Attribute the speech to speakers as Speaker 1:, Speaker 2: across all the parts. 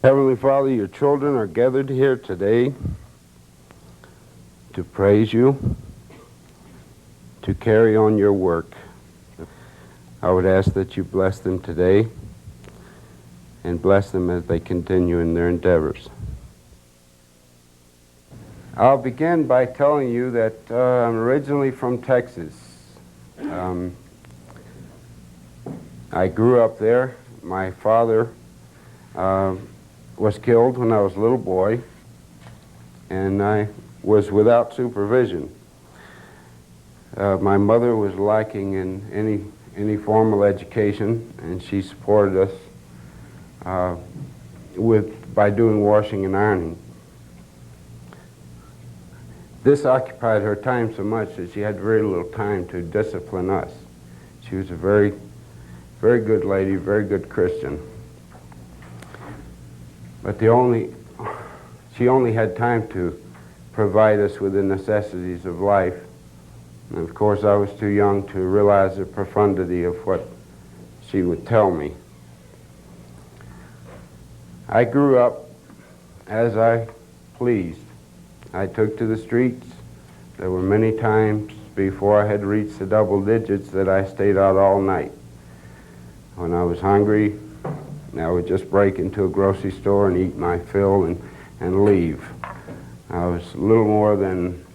Speaker 1: Heavenly Father, your children are gathered here today to praise you, to carry on your work. I would ask that you bless them today and bless them as they continue in their endeavors. I'll begin by telling you that I'm originally from Texas. I grew up there. My father was killed when I was a little boy, and I was without supervision. My mother was lacking in any formal education, and she supported us by doing washing and ironing. This occupied her time so much that she had very little time to discipline us. She was a very, very good lady, very good Christian. But she only had time to provide us with the necessities of life. And of course, I was too young to realize the profundity of what she would tell me. I grew up as I pleased. I took to the streets. There were many times before I had reached the double digits that I stayed out all night. When I was hungry, I would just break into a grocery store and eat my fill and leave. I was a little more than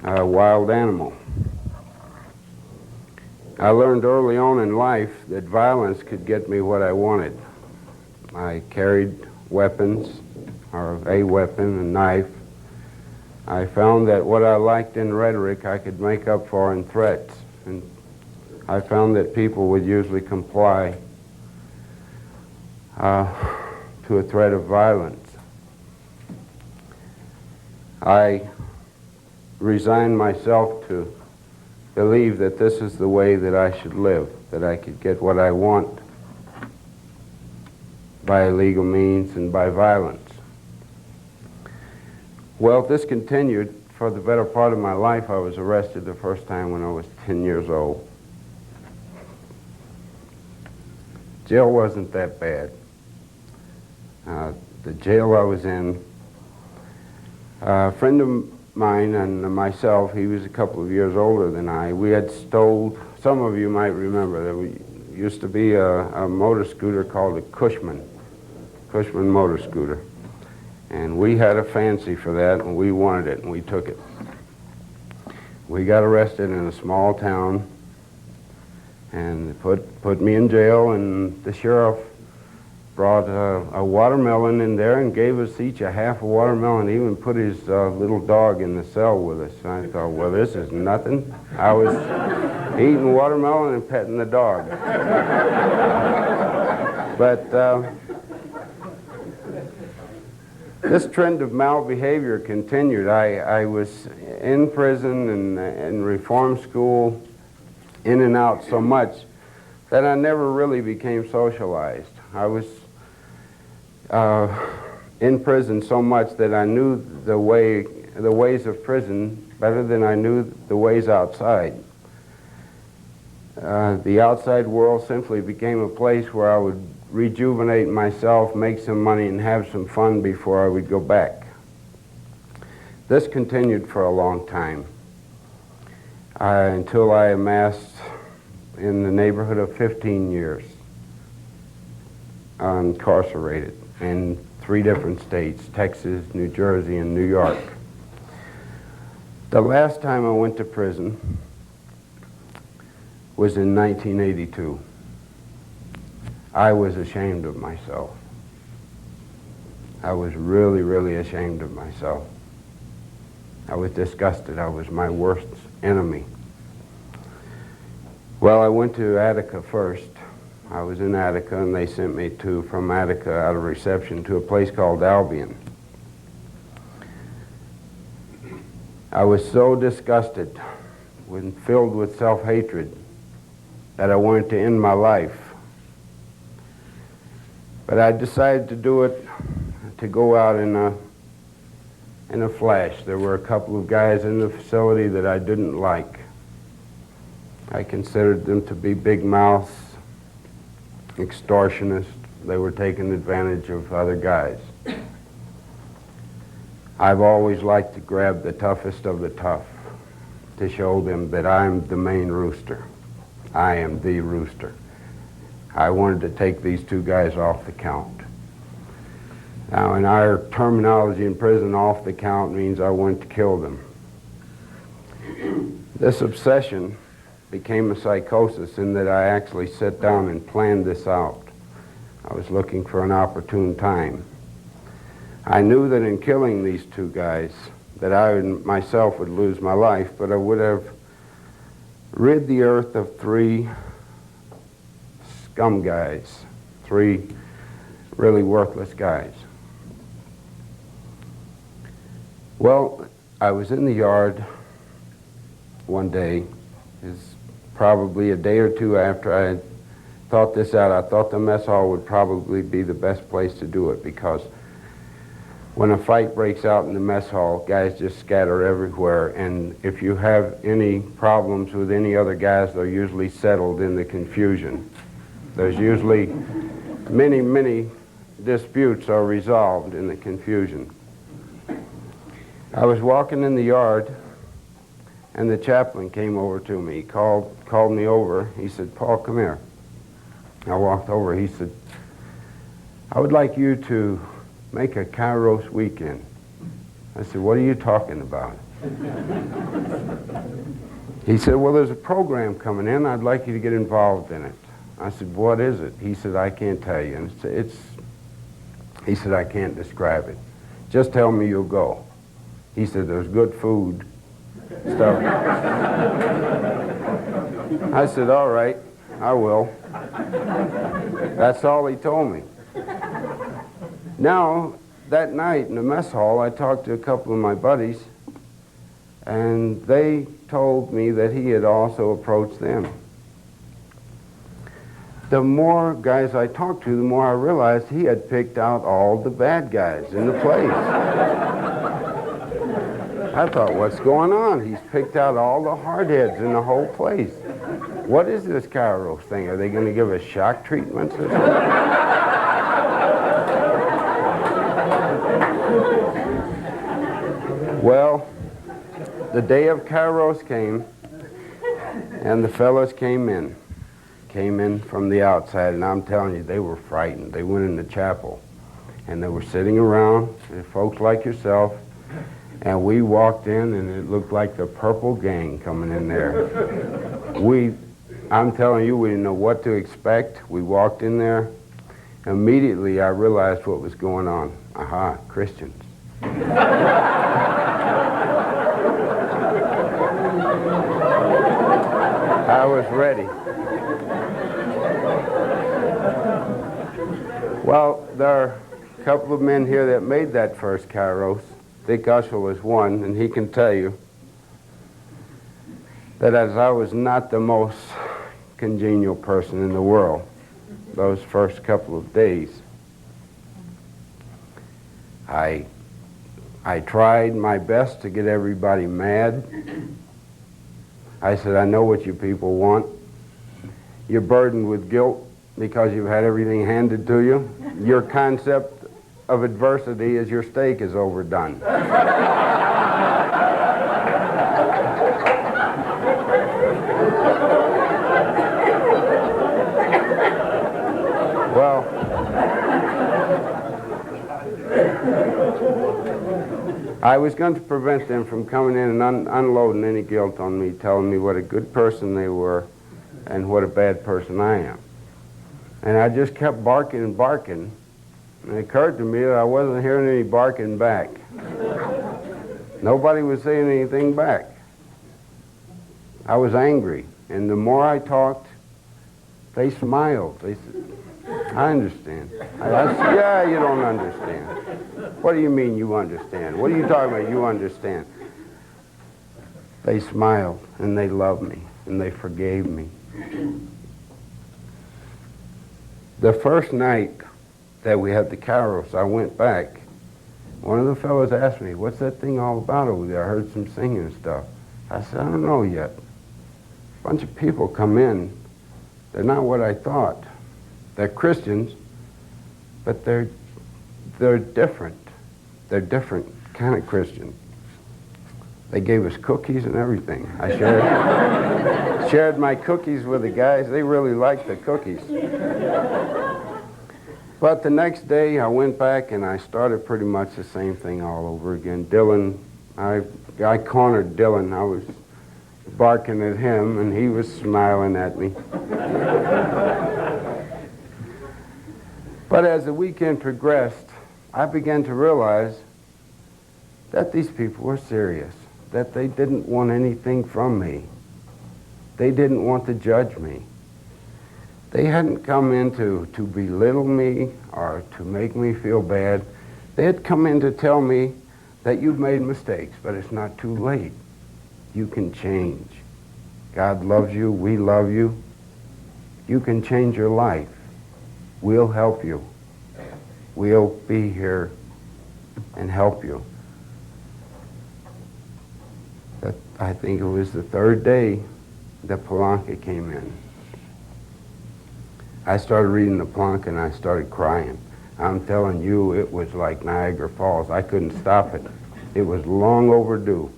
Speaker 1: a wild animal. I learned early on in life that violence could get me what I wanted. I carried weapons, or a weapon, a knife. I found that what I liked in rhetoric I could make up for in threats, and I found that people would usually comply to a threat of violence. I resigned myself to believe that this is the way that I should live, that I could get what I want by illegal means and by violence. Well, this continued for the better part of my life. I was arrested the first time when I was 10 years old. Jail wasn't that bad. The jail I was in, a friend of mine and myself, he was a couple of years older than I, we had stole, some of you might remember, there used to be a motor scooter called a Cushman motor scooter. And we had a fancy for that, and we wanted it, and we took it. We got arrested in a small town, and put me in jail, and the sheriff brought a watermelon in there and gave us each a half a watermelon. He even put his little dog in the cell with us. And I thought, well, this is nothing. I was eating watermelon and petting the dog. But this trend of malbehavior continued. I was in prison and in reform school, in and out so much that I never really became socialized. I was in prison so much that I knew the ways of prison better than I knew the ways outside. The outside world simply became a place where I would rejuvenate myself, make some money, and have some fun before I would go back. This continued for a long time until I amassed in the neighborhood of 15 years incarcerated in 3 different states, Texas, New Jersey, and New York. The last time I went to prison was in 1982. I was ashamed of myself. I was really, really ashamed of myself. I was disgusted. I was my worst enemy. Well, I went to Attica first. I was in Attica, and they sent me from Attica out of reception to a place called Albion. I was so disgusted, filled with self-hatred, that I wanted to end my life. But I decided to do it, to go out in a flash. There were a couple of guys in the facility that I didn't like. I considered them to be big mouths, extortionists, They were taking advantage of other guys. I've always liked to grab the toughest of the tough to show them that I'm the main rooster. I am the rooster. I wanted to take these two guys off the count. Now, in our terminology in prison, off the count means I wanted to kill them. This obsession became a psychosis in that I actually sat down and planned this out. I was looking for an opportune time. I knew that in killing these two guys, that I myself would lose my life, but I would have rid the earth of three scum guys, three really worthless guys. Well, I was in the yard one day. It's probably a day or two after I had thought this out. I thought the mess hall would probably be the best place to do it, because when a fight breaks out in the mess hall, guys just scatter everywhere, and if you have any problems with any other guys, they're usually settled in the confusion. There's usually many disputes are resolved in the confusion. I was walking in the yard, and the chaplain came over to me. He called me over. He said, "Paul, come here." I walked over. He said, "I would like you to make a Kairos weekend." I said, "What are you talking about?" He said, "Well, there's a program coming in. I'd like you to get involved in it." I said, "What is it?" He said, "I can't tell you." And he said, "I can't describe it. Just tell me you'll go." He said, "There's good food, stuff." I said, "All right, I will." That's all he told me. Now, that night in the mess hall, I talked to a couple of my buddies, and they told me that he had also approached them. The more guys I talked to, the more I realized he had picked out all the bad guys in the place. I thought, what's going on? He's picked out all the hardheads in the whole place. What is this Kairos thing? Are they going to give us shock treatments or something? Well, the day of Kairos came, and the fellows came in from the outside, and I'm telling you, they were frightened. They went in the chapel, and they were sitting around, folks like yourself, and we walked in, and it looked like the Purple Gang coming in there. I'm telling you, we didn't know what to expect. We walked in there. Immediately, I realized what was going on. Aha, Christians. I was ready. Well, there are a couple of men here that made that first Kairos. Dick Ushel was one, and he can tell you that as I was not the most congenial person in the world those first couple of days, I tried my best to get everybody mad. I said, "I know what you people want. You're burdened with guilt because you've had everything handed to you. Your concept of adversity is your steak is overdone." Well, I was going to prevent them from coming in and unloading any guilt on me, telling me what a good person they were and what a bad person I am. And I just kept barking and barking. And it occurred to me that I wasn't hearing any barking back. Nobody was saying anything back. I was angry. And the more I talked, they smiled. They said, "I understand." I said, "Yeah, you don't understand." "What do you mean you understand? What are you talking about, you understand?" They smiled, and they loved me, and they forgave me. The first night that we had the Kairos, I went back. One of the fellows asked me, "What's that thing all about over there? I heard some singing and stuff." I said, "I don't know yet. A bunch of people come in. They're not what I thought. They're Christians, but they're different. They're different kind of Christian. They gave us cookies and everything. I shared my cookies with the guys. They really liked the cookies. But the next day I went back and I started pretty much the same thing all over again. Dylan, I cornered Dylan. I was barking at him and he was smiling at me. But as the weekend progressed, I began to realize that these people were serious, that they didn't want anything from me. They didn't want to judge me. They hadn't come in to belittle me or to make me feel bad. They had come in to tell me that you've made mistakes, but it's not too late. You can change. God loves you. We love you. You can change your life. We'll help you. We'll be here and help you. I think it was the third day that Palanca came in. I started reading the Palanca and I started crying. I'm telling you, it was like Niagara Falls. I couldn't stop it. It was long overdue.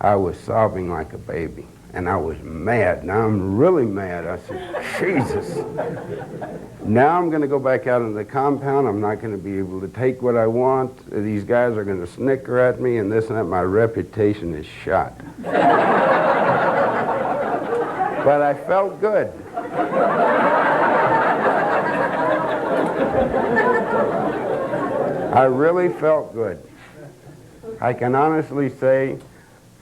Speaker 1: I was sobbing like a baby, and I was mad. Now I'm really mad. I said, Jesus. Now I'm going to go back out into the compound. I'm not going to be able to take what I want. These guys are going to snicker at me and this and that. My reputation is shot. But I felt good. I really felt good. I can honestly say,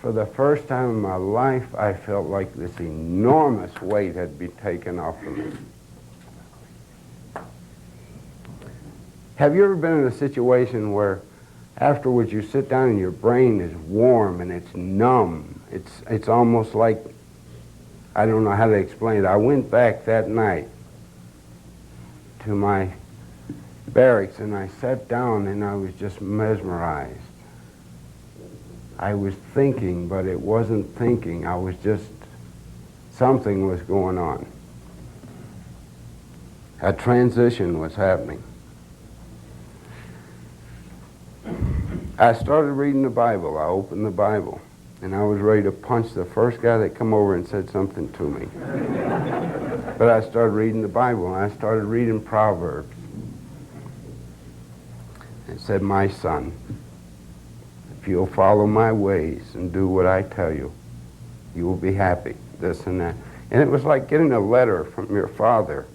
Speaker 1: for the first time in my life, I felt like this enormous weight had been taken off of me. Have you ever been in a situation where afterwards you sit down and your brain is warm and it's numb? It's almost like, I don't know how to explain it. I went back that night to my barracks and I sat down and I was just mesmerized. I was thinking, but it wasn't thinking. I was just, something was going on. A transition was happening. I started reading the Bible. I opened the Bible, and I was ready to punch the first guy that come over and said something to me. But I started reading the Bible, and I started reading Proverbs. It said, my son, if you'll follow my ways and do what I tell you, you will be happy, this and that. And it was like getting a letter from your father.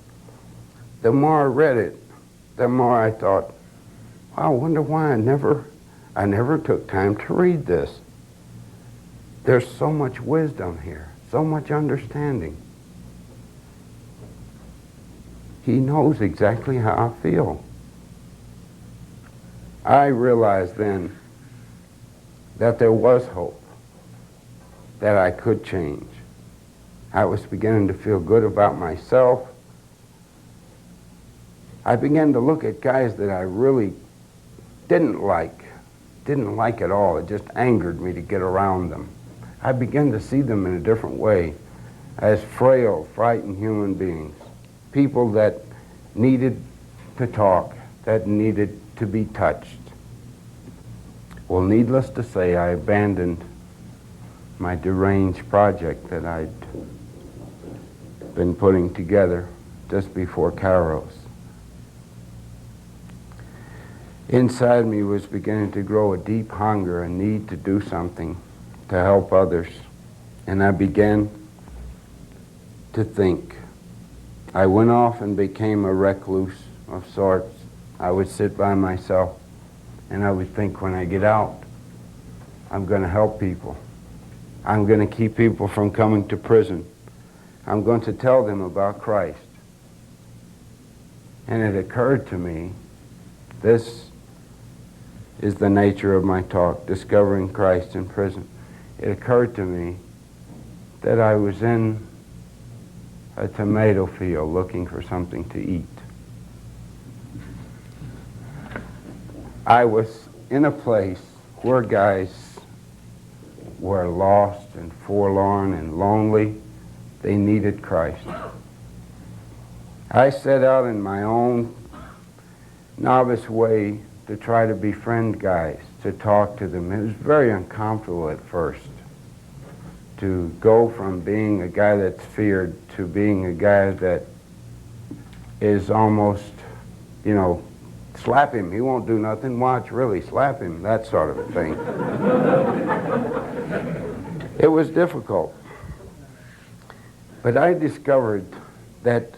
Speaker 1: The more I read it, the more I thought, wow, I wonder why I never took time to read this. There's so much wisdom here, so much understanding. He knows exactly how I feel. I realized then that there was hope, that I could change. I was beginning to feel good about myself. I began to look at guys that I really didn't like at all. It just angered me to get around them. I began to see them in a different way, as frail, frightened human beings, people that needed to talk, that needed to be touched. Well, needless to say, I abandoned my deranged project that I'd been putting together just before Kairos. Inside me was beginning to grow a deep hunger, a need to do something to help others. And I began to think. I went off and became a recluse of sorts. I would sit by myself and I would think, when I get out, I'm going to help people. I'm going to keep people from coming to prison. I'm going to tell them about Christ. And it occurred to me, this is the nature of my talk, discovering Christ in prison. It occurred to me that I was in a tomato field looking for something to eat. I was in a place where guys were lost and forlorn and lonely. They needed Christ. I set out in my own novice way to try to befriend guys, to talk to them. It was very uncomfortable at first to go from being a guy that's feared to being a guy that is almost, you know, slap him, he won't do nothing, watch, really, slap him, that sort of a thing. It was difficult. But I discovered that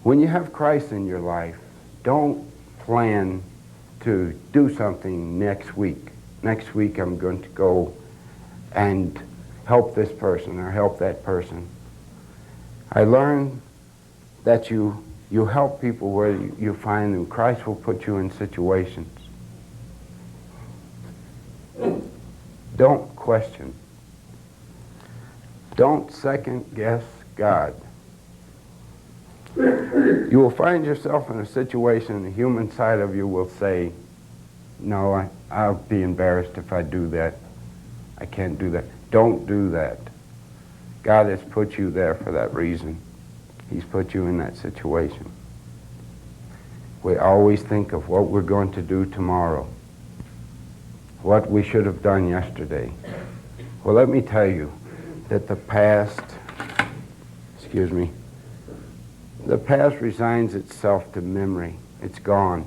Speaker 1: when you have Christ in your life, don't plan to do something next week. Next week I'm going to go and help this person or help that person. I learned that you help people where you find them. Christ will put you in situations. Don't question. Don't second guess God. You will find yourself in a situation the human side of you will say, no, I'll be embarrassed if I do that. I can't do that. Don't do that. God has put you there for that reason. He's put you in that situation. We always think of what we're going to do tomorrow, what we should have done yesterday. Well, let me tell you that the past resigns itself to memory. It's gone.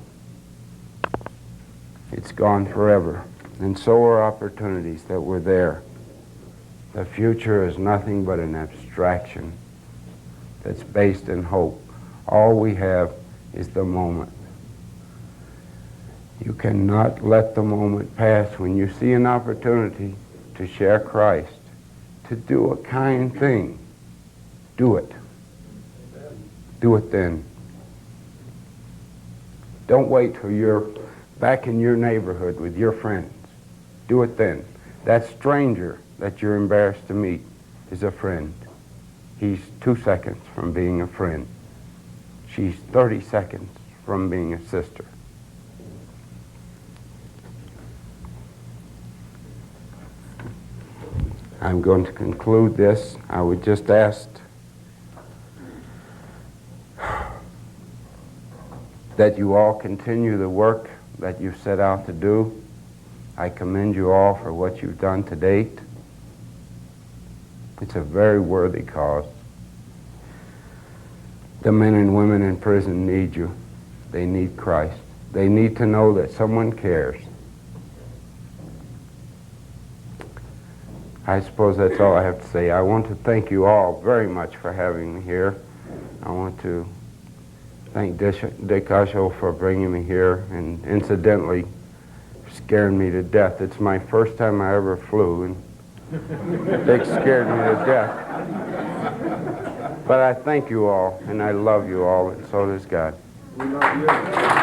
Speaker 1: It's gone forever. And so are opportunities that were there. The future is nothing but an abstraction that's based in hope. All we have is the moment. You cannot let the moment pass. When you see an opportunity to share Christ, to do a kind thing, do it. Do it then. Don't wait till you're back in your neighborhood with your friends. Do it then. That stranger that you're embarrassed to meet is a friend. He's 2 seconds from being a friend. She's 30 seconds from being a sister. I'm going to conclude this. I would just ask that you all continue the work that you've set out to do. I commend you all for what you've done to date. It's a very worthy cause. The men and women in prison need you. They need Christ. They need to know that someone cares. I suppose that's all I have to say. I want to thank you all very much for having me here. I want to thank Dick Usho for bringing me here and incidentally scaring me to death. It's my first time I ever flew, and Dick scared me to death. But I thank you all, and I love you all, and so does God.
Speaker 2: We love you.